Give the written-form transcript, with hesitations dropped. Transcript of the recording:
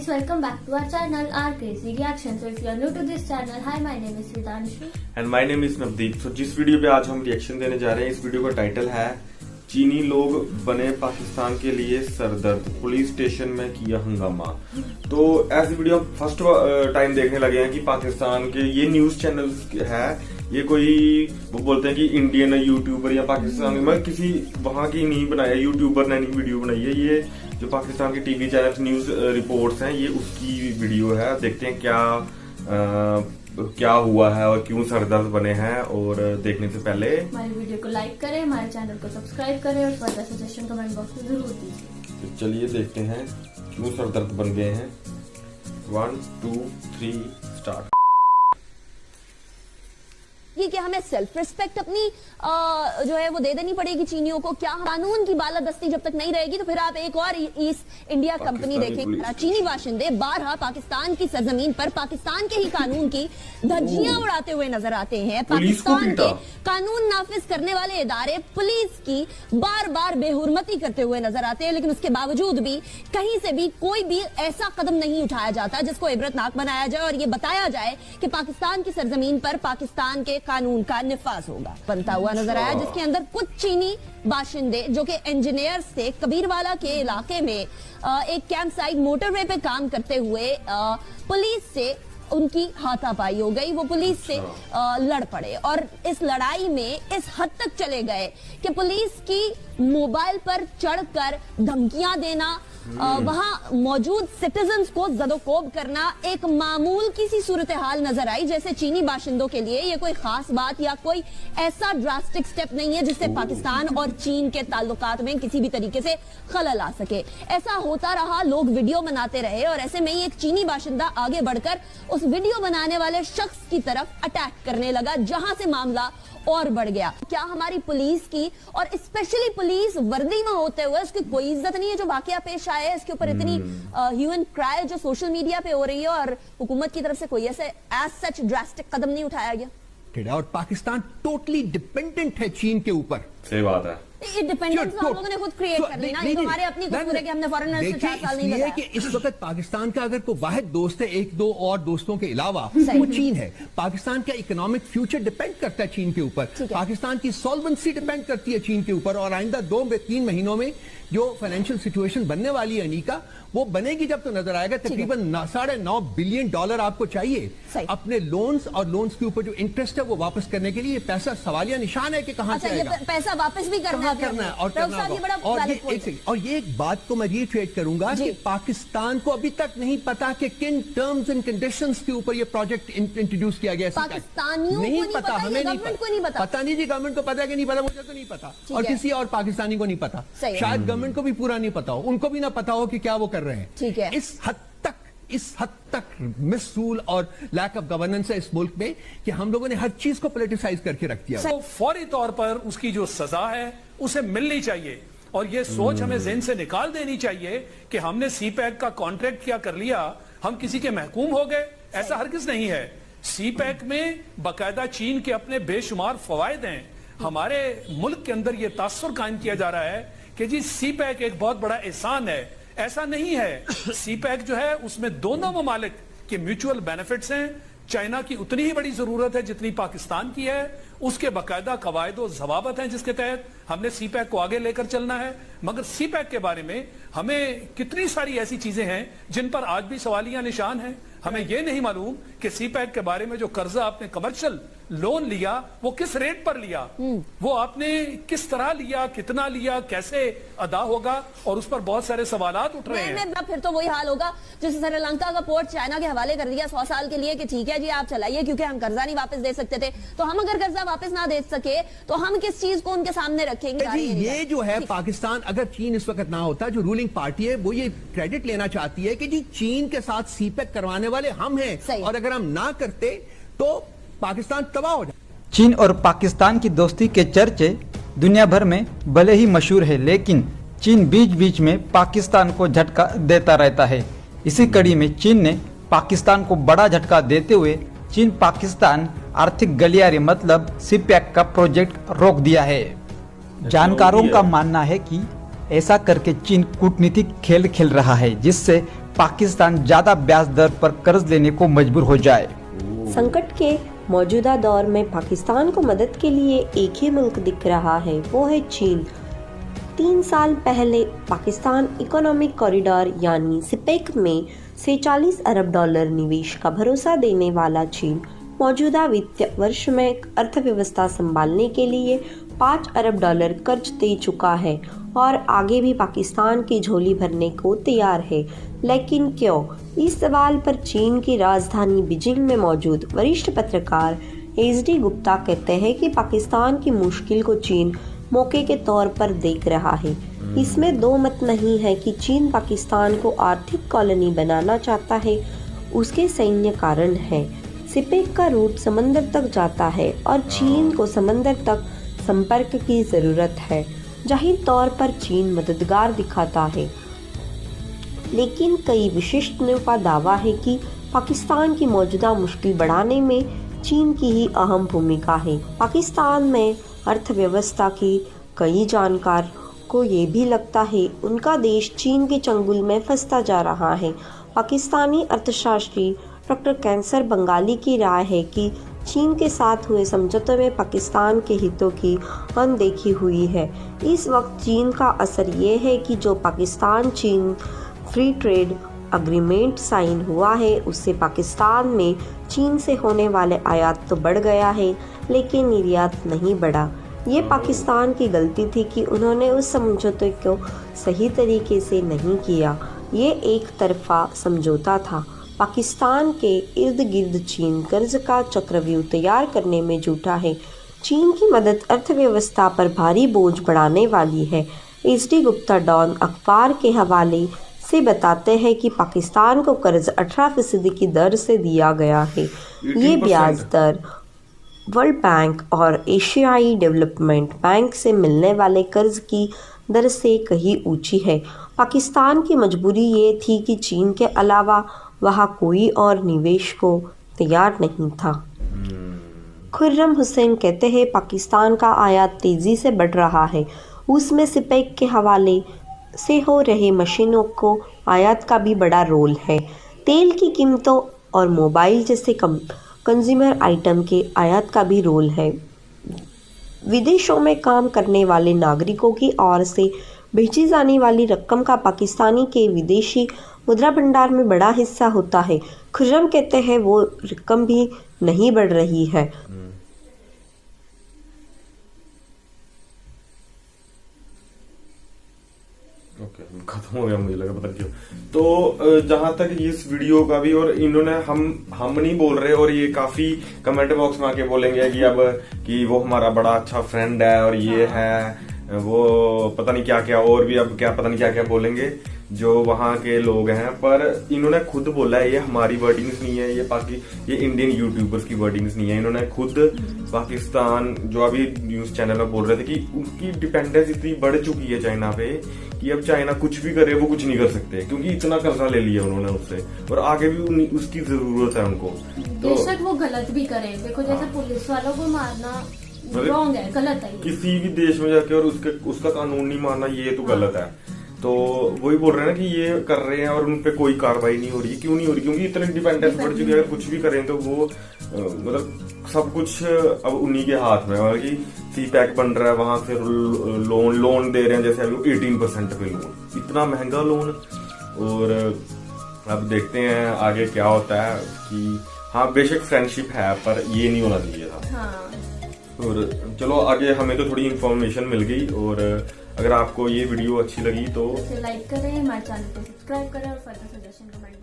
guys, welcome back to our channel R Crazy Reaction. So if you are new to this channel, hi, my name is Ridanshu and my name is Navdeep. तो जिस video पे आज हम reaction देने जा रहे हैं, इस वीडियो का टाइटल है चीनी लोग बने पाकिस्तान के लिए सरदर्द, पुलिस स्टेशन में किया हंगामा। तो ऐसी वीडियो हम फर्स्ट टाइम देखने लगे हैं कि पाकिस्तान के ये न्यूज चैनल्स है, ये कोई वो बोलते हैं कि इंडियन यूट्यूबर या पाकिस्तान में किसी वहां की नहीं बनाया, यूट्यूबर ने नहीं वीडियो बनाई है। ये जो पाकिस्तान के टीवी चैनल न्यूज रिपोर्ट्स हैं, ये उसकी वीडियो है। देखते हैं क्या हुआ है और क्यों सरदर्द बने हैं। और देखने से पहले हमारी वीडियो को लाइक करें, हमारे चैनल को सब्सक्राइब करें और फर्दर सजेशन कमेंट बॉक्स में जरूर दीजिए। तो चलिए देखते हैं क्यों सरदर्द बन गए हैं। 1 2 3 स्टार्ट। ये कि हमें सेल्फ रिस्पेक्ट अपनी जो है वो दे देनी पड़ेगी चीनियों को। क्या कानून की बालादस्ती जब तक नहीं रहेगी तो फिर आप एक और ईस्ट इंडिया कंपनी देखेंगे। चीनी बाशिंदे बारहा पाकिस्तान की सरजमीन पर पाकिस्तान के ही कानून की धज्जियां उड़ाते हुए नजर आते हैं। पाकिस्तान के कानून नाफिज करने वाले इदारे पुलिस की बार बार बेहुरमती करते हुए नजर आते हैं, लेकिन उसके बावजूद भी कहीं से भी कोई भी ऐसा कदम नहीं उठाया जाता जिसको इबरतनाक बनाया जाए और ये बताया जाए कि पाकिस्तान की सरजमीन पर पाकिस्तान के कानून का निफाज होगा। बनता हुआ नजर आया जिसके अंदर कुछ चीनी बाशिंदे जो कि इंजीनियर्स थे, कबीरवाला के इलाके में एक कैंप साइट मोटरवे पे काम करते हुए पुलिस से उनकी हाथापाई हो गई। वो पुलिस से लड़ पड़े और इस लड़ाई में इस हद तक चले गए कि पुलिस की मोबाइल पर चढ़कर धमकियां देना, वहां मौजूद सिटीजन्स को जदोकोब करना एक मामूल की सी सूरत हाल नजर आई। जैसे चीनी बाशिंदों के लिए ये कोई खास बात या कोई ऐसा ड्रास्टिक स्टेप नहीं है जिससे पाकिस्तान और चीन के ताल्लुकात में किसी भी तरीके से खलल आ सके। ऐसा होता रहा, लोग वीडियो बनाते रहे और ऐसे में ही एक चीनी बाशिंदा आगे बढ़कर उस वीडियो बनाने वाले शख्स की तरफ अटैक करने लगा, जहां से मामला और बढ़ गया। क्या हमारी पुलिस की और स्पेशली पुलिस वर्दी में होते हुए उसकी कोई इज्जत नहीं है? जो वाकया पेश आया है इसके ऊपर इतनी ह्यू एंड क्राई जो सोशल मीडिया पे हो रही है और हुकूमत की तरफ से कोई ऐसे एज सच ड्रास्टिक कदम नहीं उठाया गया। और पाकिस्तान टोटली डिपेंडेंट है चीन के ऊपर। सही बात है। ये डिपेंडेंस आप लोगों ने खुद क्रिएट कर ली ना, ये हमारे अपनी कसूर है कि हमने फॉरेनर से 4 साल नहीं बताया। कि इस वक्त पाकिस्तान का अगर कोई वाहिद दोस्त है, एक दो और दोस्तों के अलावा, वो चीन है। पाकिस्तान का इकोनॉमिक फ्यूचर डिपेंड करता है चीन के ऊपर, पाकिस्तान की सॉल्वेंसी डिपेंड करती है चीन के ऊपर। और आइंदा 2-3 महीनों में जो फाइनेंशियल सिचुएशन बनने वाली है अनीका, वो बनेगी जब तो नजर आएगा। तकरीबन $9.5 बिलियन आपको चाहिए अपने लोन्स और लोन्स के ऊपर जो इंटरेस्ट है वो वापस करने के लिए। पैसा सवालिया निशान है कि कहां से आएगा। पैसा वापस भी करना है और ये एक बात को मैं रीट्रेट करूंगा कि पाकिस्तान को अभी तक नहीं पता कि किन टर्म्स एंड कंडीशंस के ऊपर ये प्रोजेक्ट इंट्रोड्यूस किया गया। पाकिस्तानियों नहीं को पता, हमें नहीं पता नहीं जी। गवर्नमेंट को पता है कि नहीं पता, मुझे तो नहीं पता और किसी और पाकिस्तानी को नहीं पता। शायद गवर्नमेंट को भी पूरा नहीं पता हो, उनको भी ना पता हो कि क्या वो कर रहे हैं। ठीक है। इस हद तक मिसरूल और लैक ऑफ गवर्नेंस है इस मुल्क में कि हम लोगों ने हर चीज को पॉलिटिसाइज करके रख दिया। तो फौरी तौर पर उसकी जो सजा है उसे मिलनी चाहिए और ये सोच हमें ज़हन से निकाल देनी चाहिए कि हमने सीपैक का कॉन्ट्रैक्ट क्या कर लिया, हम किसी के महकूम हो गए। ऐसा हरगिज नहीं है। सीपैक में बाकायदा चीन के अपने बेशुमार फवायद हैं। हमारे मुल्क के अंदर यह तासुर कायम किया जा रहा है कि जी सीपैक एक बहुत बड़ा एहसान है। ऐसा नहीं है। सीपैक जो है उसमें दोनों ममालिक के म्यूचुअल बेनिफिट्स हैं। चाइना की उतनी ही बड़ी जरूरत है जितनी पाकिस्तान की है। उसके बाकायदा कवायद और जवाबत हैं जिसके तहत हमने सीपैक को आगे लेकर चलना है। मगर सीपैक के बारे में हमें कितनी सारी ऐसी चीजें हैं जिन पर आज भी सवालिया निशान है। हमें यह नहीं मालूम कि सीपैक के बारे में जो कर्जा आपने कमर्शियल लोन लिया वो किस रेट पर लिया, वो आपने किस तरह लिया, कितना लिया, कैसे अदा होगा, और उस पर बहुत सारे सवालात उठ रहे हैं। फिर तो वही हाल होगा जैसे श्रीलंका का पोर्ट चाइना के हवाले कर दिया 100 साल के लिए कि ठीक है जी आप चलाइए, क्योंकि हम कर्जा नहीं वापस दे सकते थे। तो हम अगर कर्जा वापस ना दे सके तो हम किस चीज को उनके सामने रखेंगे? ये जो है पाकिस्तान, अगर चीन इस वक्त ना होता, जो रूलिंग पार्टी है वो ये क्रेडिट लेना चाहती है कि जी चीन के साथ सीपैक करवाने वाले हम हैं और अगर हम ना करते तो पाकिस्तान तबाह हो जाए। चीन और पाकिस्तान की दोस्ती के चर्चे दुनिया भर में भले ही मशहूर है, लेकिन चीन बीच बीच में पाकिस्तान को झटका देता रहता है। इसी कड़ी में चीन ने पाकिस्तान को बड़ा झटका देते हुए चीन पाकिस्तान आर्थिक गलियारे मतलब सीपैक का प्रोजेक्ट रोक दिया है। जानकारों का मानना है कि ऐसा करके चीन कूटनीतिक खेल खेल रहा है, जिससे पाकिस्तान ज्यादा ब्याज दर पर कर्ज लेने को मजबूर हो जाए। संकट के मौजूदा दौर में पाकिस्तान को मदद के लिए एक ही मुल्क दिख रहा है, वो है चीन। 3 साल पहले पाकिस्तान इकोनॉमिक कॉरिडोर यानी सिपेक में से $40 अरब निवेश का भरोसा देने वाला चीन मौजूदा वित्तीय वर्ष में अर्थव्यवस्था संभालने के लिए $5 अरब कर्ज दे चुका है और आगे भी पाकिस्तान की झोली भरने को तैयार है। लेकिन क्यों? इस सवाल पर चीन की राजधानी बीजिंग में मौजूद वरिष्ठ पत्रकार HD गुप्ता कहते हैं कि पाकिस्तान की मुश्किल को चीन मौके के तौर पर देख रहा है। इसमें दो मत नहीं है कि चीन पाकिस्तान को आर्थिक कॉलोनी बनाना चाहता है, उसके सैन्य कारण है। सिपेक का रूट समंदर तक जाता है और चीन को समंदर तक संपर्क की जरूरत है। जाहिर तौर पर चीन मददगार दिखाता है, लेकिन कई विशेषज्ञों का दावा है कि पाकिस्तान की मौजूदा मुश्किल बढ़ाने में चीन की ही अहम भूमिका है। पाकिस्तान में अर्थव्यवस्था की कई जानकार को ये भी लगता है उनका देश चीन के चंगुल में फंसता जा रहा है। पाकिस्तानी अर्थशास्त्री डॉक्टर कैंसर बंगाली की राय है कि चीन के साथ हुए समझौते में पाकिस्तान के हितों की अनदेखी हुई है। इस वक्त चीन का असर ये है कि जो पाकिस्तान चीन फ्री ट्रेड अग्रीमेंट साइन हुआ है, उससे पाकिस्तान में चीन से होने वाले आयात तो बढ़ गया है, लेकिन निर्यात नहीं बढ़ा। ये पाकिस्तान की गलती थी कि उन्होंने उस समझौते को सही तरीके से नहीं किया। ये एक तरफा समझौता था। पाकिस्तान के इर्द गिर्द चीन कर्ज का चक्रव्यूह तैयार करने में जुटा है। चीन की मदद अर्थव्यवस्था पर भारी बोझ बढ़ाने वाली है। HD गुप्ता डॉन अखबार के हवाले से बताते हैं कि पाकिस्तान को कर्ज 18% की दर से दिया गया है। ये ब्याज दर वर्ल्ड बैंक और एशियाई डेवलपमेंट बैंक से मिलने वाले कर्ज की दर से कहीं ऊंची है। पाकिस्तान की मजबूरी ये थी कि चीन के अलावा वहाँ कोई और निवेश को तैयार नहीं था। खुर्रम हुसैन कहते हैं पाकिस्तान का आयात तेज़ी से बढ़ रहा है, उसमें सिपेक के हवाले से हो रहे मशीनों को आयात का भी बड़ा रोल है। तेल की कीमतों और मोबाइल जैसे कंज्यूमर आइटम के आयात का भी रोल है। विदेशों में काम करने वाले नागरिकों की ओर से भेजी जाने वाली रकम का पाकिस्तानी के विदेशी मुद्रा भंडार में बड़ा हिस्सा होता है। खुर्रम कहते हैं वो रकम भी नहीं बढ़ रही है। ओके, खत्म हो गया, मुझे लगा पता क्यों। तो जहां तक इस वीडियो का भी, और इन्होंने हम नहीं बोल रहे, और ये काफी कमेंट बॉक्स में आके बोलेंगे कि अब कि वो हमारा बड़ा अच्छा फ्रेंड है और ये है वो पता नहीं क्या क्या, और भी अब क्या पता नहीं क्या क्या बोलेंगे जो वहां के लोग हैं। पर इन्होंने खुद बोला है, ये हमारी वर्डिंग्स नहीं है, ये इंडियन यूट्यूबर्स की वर्डिंग्स नहीं है। इन्होंने खुद पाकिस्तान, जो अभी न्यूज चैनल में बोल रहे थे कि उनकी डिपेंडेंस इतनी बढ़ चुकी है चाइना पे कि अब चाइना कुछ भी करे वो कुछ नहीं कर सकते, क्योंकि इतना कर्जा ले लिया उन्होंने उससे, और आगे भी उसकी जरूरत है उनको। तो बेशक वो गलत भी करे, देखो जैसे पुलिस वालों को मारना रॉन्ग है, गलत है। किसी भी देश में जाके और उसका कानून नहीं मानना, ये तो गलत है। तो वही बोल रहे हैं ना कि ये कर रहे हैं और उन पे कोई कार्रवाई नहीं हो रही। क्यों नहीं हो रही? क्योंकि इतनी डिपेंडेंस बढ़ चुकी है। अगर कुछ भी करें तो वो मतलब सब कुछ अब उन्हीं के हाथ में है। कि सीपैक बन रहा है, वहां से लोन दे रहे हैं, जैसे अभी 18% पे लोन, इतना महंगा लोन। और अब देखते हैं आगे क्या होता है। कि हाँ, बेशक फ्रेंडशिप है, पर ये नहीं होना चाहिए था। हाँ। और चलो आगे हमें तो थोड़ी इन्फॉर्मेशन मिल गई। और अगर आपको ये वीडियो अच्छी लगी तो लाइक करें, हमारे चैनल को सब्सक्राइब करें और फर्दर सजेशन कमेंट